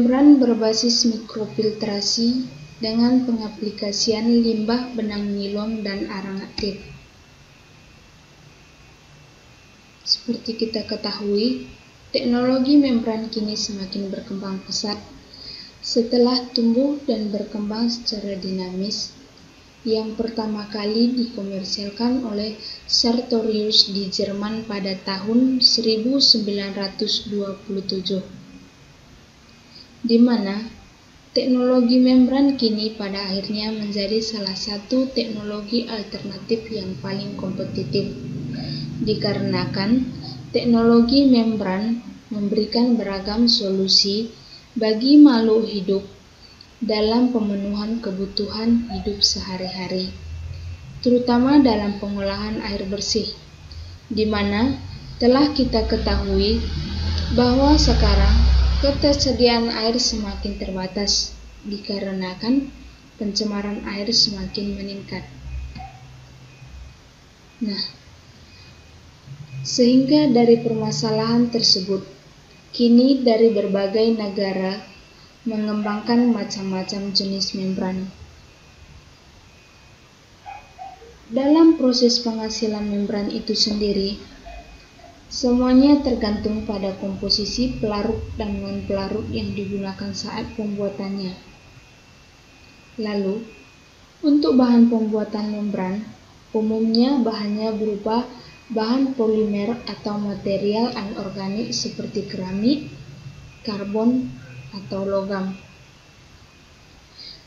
Membran berbasis mikrofiltrasi dengan pengaplikasian limbah benang nilon dan arang aktif. Seperti kita ketahui, teknologi membran kini semakin berkembang pesat setelah tumbuh dan berkembang secara dinamis, yang pertama kali dikomersialkan oleh Sartorius di Jerman pada tahun 1927. Di mana teknologi membran kini pada akhirnya menjadi salah satu teknologi alternatif yang paling kompetitif, dikarenakan teknologi membran memberikan beragam solusi bagi makhluk hidup dalam pemenuhan kebutuhan hidup sehari-hari, terutama dalam pengolahan air bersih, di mana telah kita ketahui bahwa sekarang ketersediaan air semakin terbatas dikarenakan pencemaran air semakin meningkat. Nah, sehingga dari permasalahan tersebut, kini dari berbagai negara mengembangkan macam-macam jenis membran. Dalam proses penghasilan membran itu sendiri, semuanya tergantung pada komposisi pelarut dan non-pelarut yang digunakan saat pembuatannya. Lalu, untuk bahan pembuatan membran, umumnya bahannya berupa bahan polimer atau material anorganik seperti keramik, karbon, atau logam.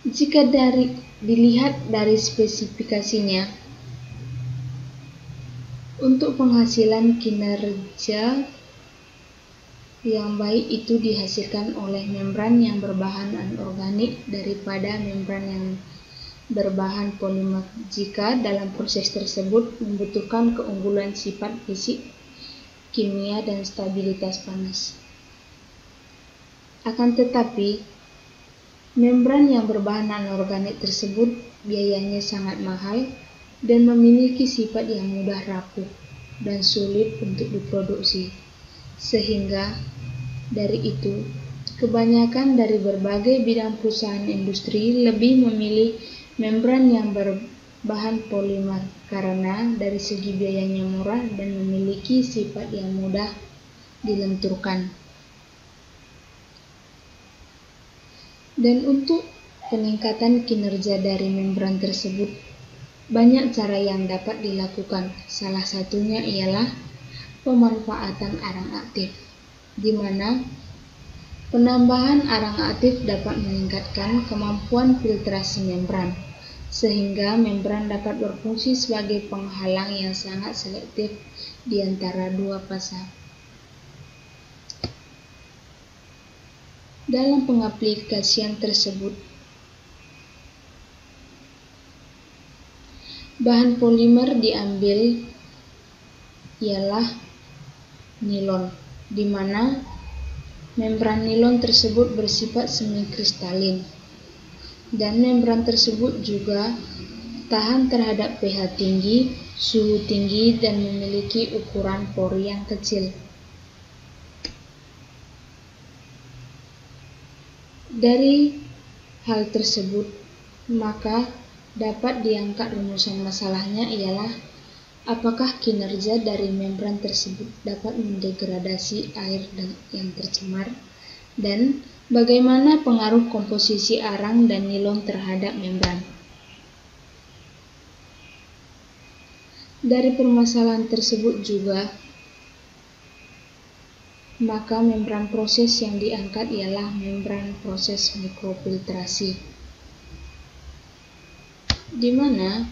Jika dilihat dari spesifikasinya, untuk penghasilan kinerja yang baik itu dihasilkan oleh membran yang berbahan anorganik daripada membran yang berbahan polimer jika dalam proses tersebut membutuhkan keunggulan sifat fisik, kimia, dan stabilitas panas. Akan tetapi, membran yang berbahan anorganik tersebut biayanya sangat mahal dan memiliki sifat yang mudah rapuh dan sulit untuk diproduksi, sehingga dari itu kebanyakan dari berbagai bidang perusahaan industri lebih memilih membran yang berbahan polimer karena dari segi biayanya murah dan memiliki sifat yang mudah dilenturkan. Dan untuk peningkatan kinerja dari membran tersebut, banyak cara yang dapat dilakukan. Salah satunya ialah pemanfaatan arang aktif, di mana penambahan arang aktif dapat meningkatkan kemampuan filtrasi membran, sehingga membran dapat berfungsi sebagai penghalang yang sangat selektif di antara dua fasa. Dalam pengaplikasian tersebut, bahan polimer diambil ialah nilon, di mana membran nilon tersebut bersifat semi-kristalin, dan membran tersebut juga tahan terhadap pH tinggi, suhu tinggi, dan memiliki ukuran pori yang kecil. Dari hal tersebut, maka dapat diangkat rumusan masalahnya ialah apakah kinerja dari membran tersebut dapat mendegradasi air yang tercemar, dan bagaimana pengaruh komposisi arang dan nilon terhadap membran. Dari permasalahan tersebut juga, maka membran proses yang diangkat ialah membran proses mikrofiltrasi, di mana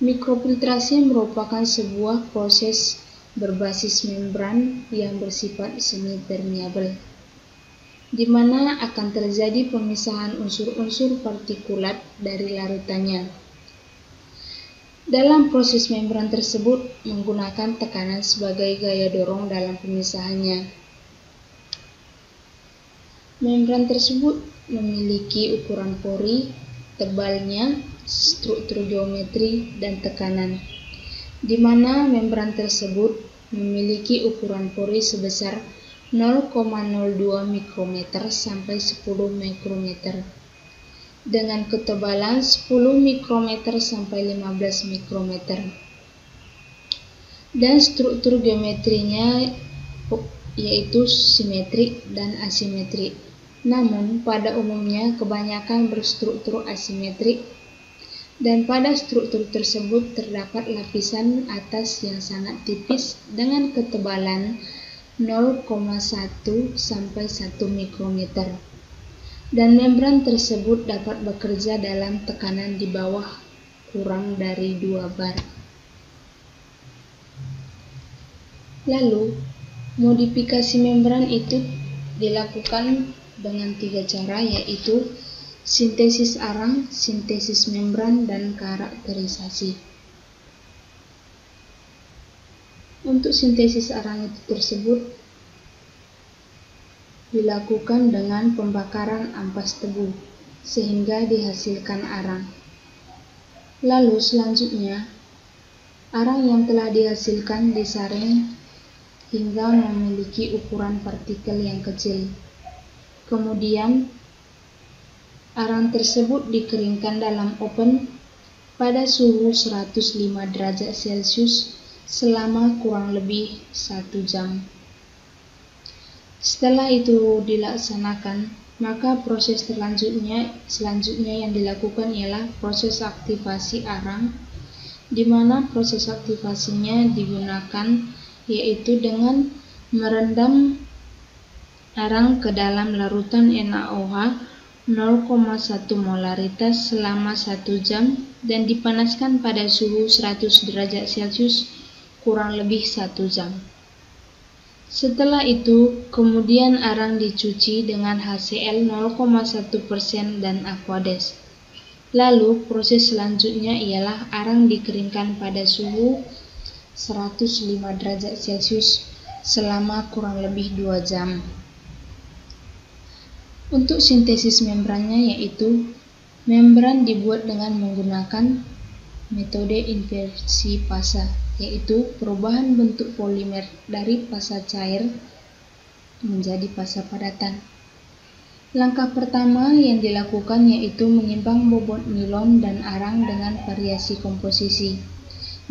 mikrofiltrasi merupakan sebuah proses berbasis membran yang bersifat semi-permeabel, di mana akan terjadi pemisahan unsur-unsur partikulat dari larutannya. Dalam proses membran tersebut menggunakan tekanan sebagai gaya dorong dalam pemisahannya. Membran tersebut memiliki ukuran pori, tebalnya, struktur geometri, dan tekanan, di mana membran tersebut memiliki ukuran pori sebesar 0,02 mikrometer sampai 10 mikrometer dengan ketebalan 10 mikrometer sampai 15 mikrometer. Dan struktur geometrinya yaitu simetrik dan asimetrik. Namun pada umumnya kebanyakan berstruktur asimetrik, dan pada struktur tersebut terdapat lapisan atas yang sangat tipis dengan ketebalan 0,1 sampai 1 mikrometer. Dan membran tersebut dapat bekerja dalam tekanan di bawah kurang dari 2 bar. Lalu, modifikasi membran itu dilakukan dengan 3 cara, yaitu sintesis arang, sintesis membran, dan karakterisasi. Untuk sintesis arang itu tersebut dilakukan dengan pembakaran ampas tebu sehingga dihasilkan arang. Lalu selanjutnya, arang yang telah dihasilkan disaring hingga memiliki ukuran partikel yang kecil. Kemudian, arang tersebut dikeringkan dalam oven pada suhu 105 derajat Celcius selama kurang lebih 1 jam. Setelah itu dilaksanakan, maka proses selanjutnya yang dilakukan ialah proses aktivasi arang, di mana proses aktivasinya digunakan yaitu dengan merendam arang ke dalam larutan NaOH 0,1 molaritas selama 1 jam dan dipanaskan pada suhu 100 derajat Celcius kurang lebih 1 jam. Setelah itu, kemudian arang dicuci dengan HCl 0,1% dan Aquades. Lalu, proses selanjutnya ialah arang dikeringkan pada suhu 105 derajat Celcius selama kurang lebih 2 jam. Untuk sintesis membrannya, yaitu membran dibuat dengan menggunakan metode inversi fasa, yaitu perubahan bentuk polimer dari fasa cair menjadi fasa padatan. Langkah pertama yang dilakukan yaitu mengimbang bobot nilon dan arang dengan variasi komposisi,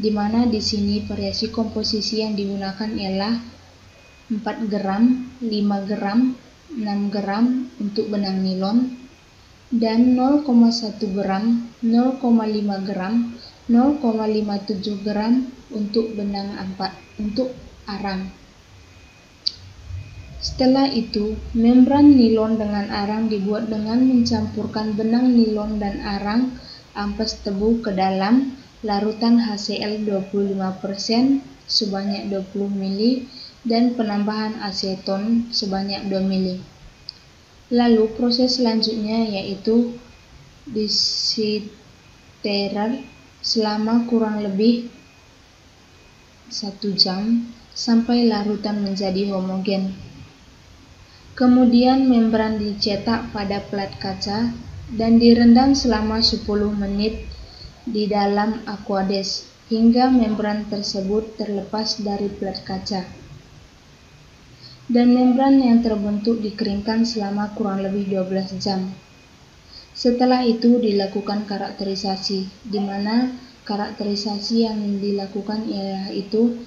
di mana di sini variasi komposisi yang digunakan ialah 4 gram, 5 gram, 6 gram untuk benang nilon, dan 0,1 gram, 0,5 gram, 0,57 gram untuk benang untuk arang. Setelah itu, membran nilon dengan arang dibuat dengan mencampurkan benang nilon dan arang ampas tebu ke dalam larutan HCl 25% sebanyak 20 ml dan penambahan aseton sebanyak 2 ml. Lalu proses selanjutnya yaitu disiterer selama kurang lebih 1 jam sampai larutan menjadi homogen. Kemudian membran dicetak pada plat kaca dan direndam selama 10 menit di dalam Aquades hingga membran tersebut terlepas dari plat kaca. Dan membran yang terbentuk dikeringkan selama kurang lebih 12 jam. Setelah itu dilakukan karakterisasi, di mana karakterisasi yang dilakukan yaitu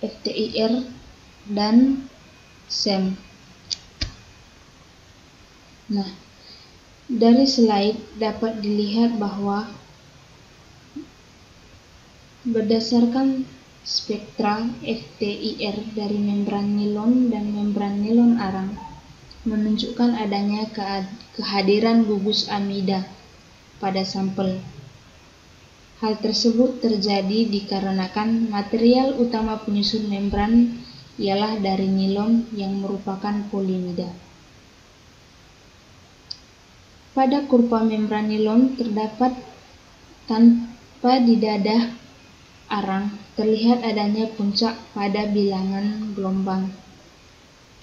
FTIR dan SEM. Nah, dari slide dapat dilihat bahwa berdasarkan spektra FTIR dari membran nilon dan membran nilon arang menunjukkan adanya kehadiran gugus amida pada sampel. Hal tersebut terjadi dikarenakan material utama penyusun membran ialah dari nilon yang merupakan polimida. Pada kurva membran nilon terdapat tanpa di dadah arang terlihat adanya puncak pada bilangan gelombang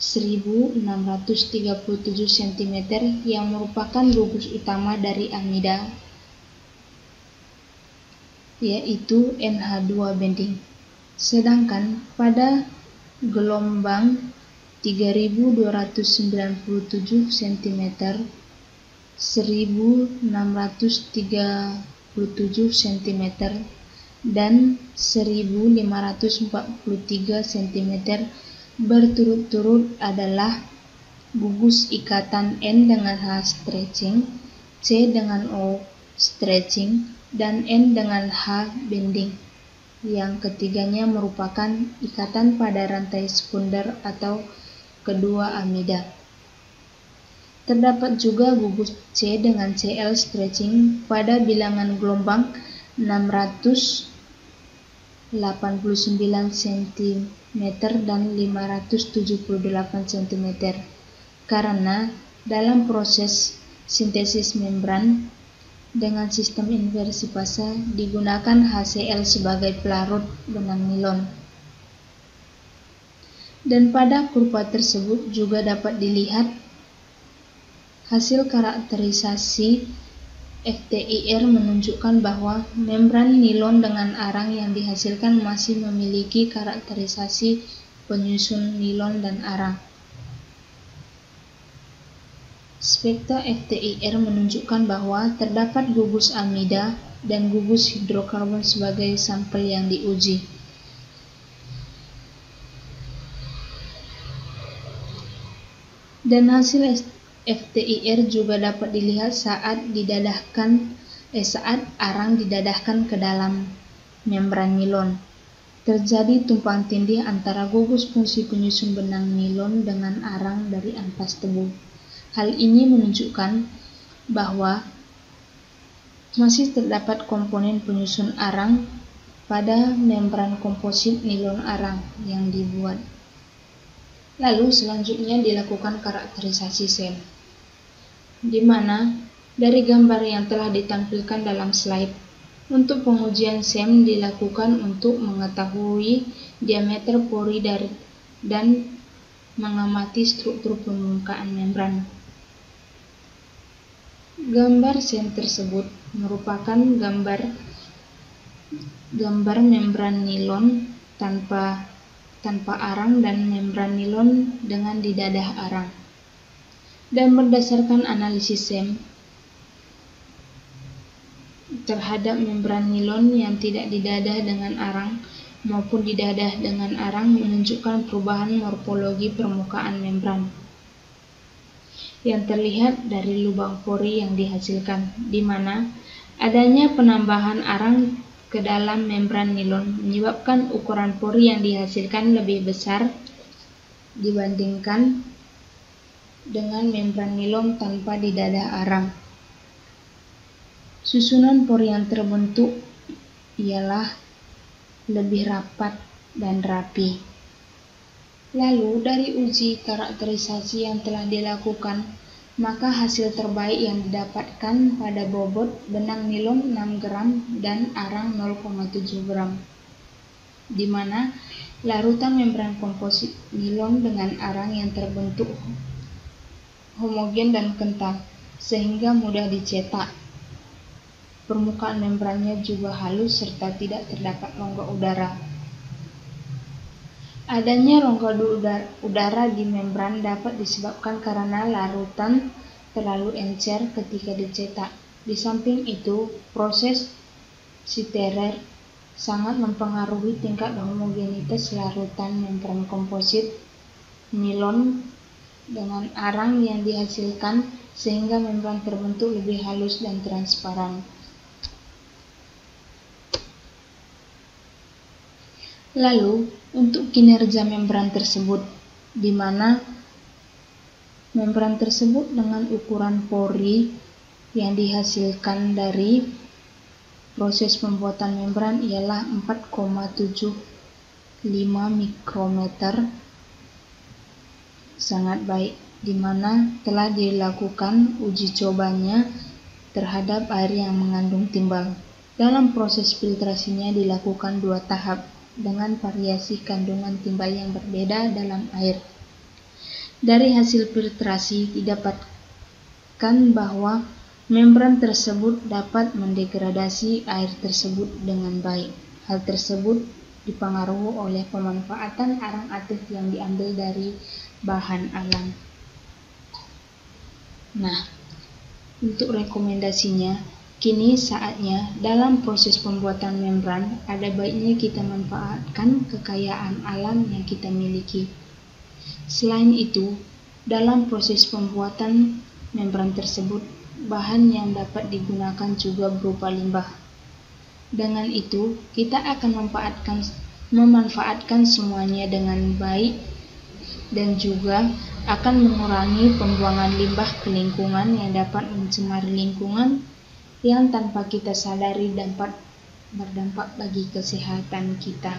1637 cm yang merupakan gugus utama dari amida, yaitu NH2 bending. Sedangkan pada gelombang 3297 cm, 1637 cm, dan 1543 cm berturut-turut adalah gugus ikatan N dengan H stretching, C dengan O stretching, dan N dengan H bending. Yang ketiganya merupakan ikatan pada rantai sekunder atau kedua amida. Terdapat juga gugus C dengan Cl stretching pada bilangan gelombang 689 cm dan 578 cm. Karena dalam proses sintesis membran dengan sistem inversi fase digunakan HCl sebagai pelarut benang nilon. Dan pada kurva tersebut juga dapat dilihat hasil karakterisasi FTIR menunjukkan bahwa membran nilon dengan arang yang dihasilkan masih memiliki karakterisasi penyusun nilon dan arang. Spektra FTIR menunjukkan bahwa terdapat gugus amida dan gugus hidrokarbon sebagai sampel yang diuji. Dan hasil FTIR juga dapat dilihat saat arang didadahkan ke dalam membran nilon. Terjadi tumpang tindih antara gugus fungsi penyusun benang nilon dengan arang dari ampas tebu. Hal ini menunjukkan bahwa masih terdapat komponen penyusun arang pada membran komposit nilon arang yang dibuat. Lalu selanjutnya dilakukan karakterisasi SEM, di mana dari gambar yang telah ditampilkan dalam slide, untuk pengujian SEM dilakukan untuk mengetahui diameter pori dan mengamati struktur permukaan membran. Gambar SEM tersebut merupakan gambar membran nilon tanpa arang dan membran nilon dengan didadah arang. Dan berdasarkan analisis SEM terhadap membran nilon yang tidak didadah dengan arang maupun didadah dengan arang menunjukkan perubahan morfologi permukaan membran yang terlihat dari lubang pori yang dihasilkan, di mana adanya penambahan arang ke dalam membran nilon menyebabkan ukuran pori yang dihasilkan lebih besar dibandingkan dengan membran nilon tanpa didadah arang. Susunan pori yang terbentuk ialah lebih rapat dan rapi. Lalu dari uji karakterisasi yang telah dilakukan, maka hasil terbaik yang didapatkan pada bobot benang nilon 6 gram dan arang 0,7 gram, di mana larutan membran komposit nilon dengan arang yang terbentuk homogen dan kental sehingga mudah dicetak. Permukaan membrannya juga halus serta tidak terdapat rongga udara. Adanya rongga udara di membran dapat disebabkan karena larutan terlalu encer ketika dicetak. Di samping itu, proses Siterer sangat mempengaruhi tingkat homogenitas larutan membran komposit nilon dengan arang yang dihasilkan sehingga membran terbentuk lebih halus dan transparan. Lalu, untuk kinerja membran tersebut, di mana membran tersebut dengan ukuran pori yang dihasilkan dari proses pembuatan membran ialah 4,75 mikrometer, sangat baik, di mana telah dilakukan uji cobanya terhadap air yang mengandung timbal. Dalam proses filtrasinya dilakukan 2 tahap dengan variasi kandungan timbal yang berbeda dalam air. Dari hasil filtrasi didapatkan bahwa membran tersebut dapat mendegradasi air tersebut dengan baik. Hal tersebut dipengaruhi oleh pemanfaatan arang-atit yang diambil dari bahan alam. Nah, untuk rekomendasinya, kini saatnya dalam proses pembuatan membran ada baiknya kita manfaatkan kekayaan alam yang kita miliki. Selain itu, dalam proses pembuatan membran tersebut, bahan yang dapat digunakan juga berupa limbah. Dengan itu, kita akan memanfaatkan semuanya dengan baik dan juga akan mengurangi pembuangan limbah ke lingkungan yang dapat mencemari lingkungan yang tanpa kita sadari dapat berdampak bagi kesehatan kita.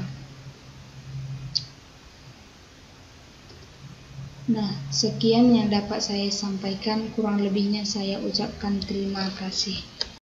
Nah, sekian yang dapat saya sampaikan, kurang lebihnya saya ucapkan terima kasih.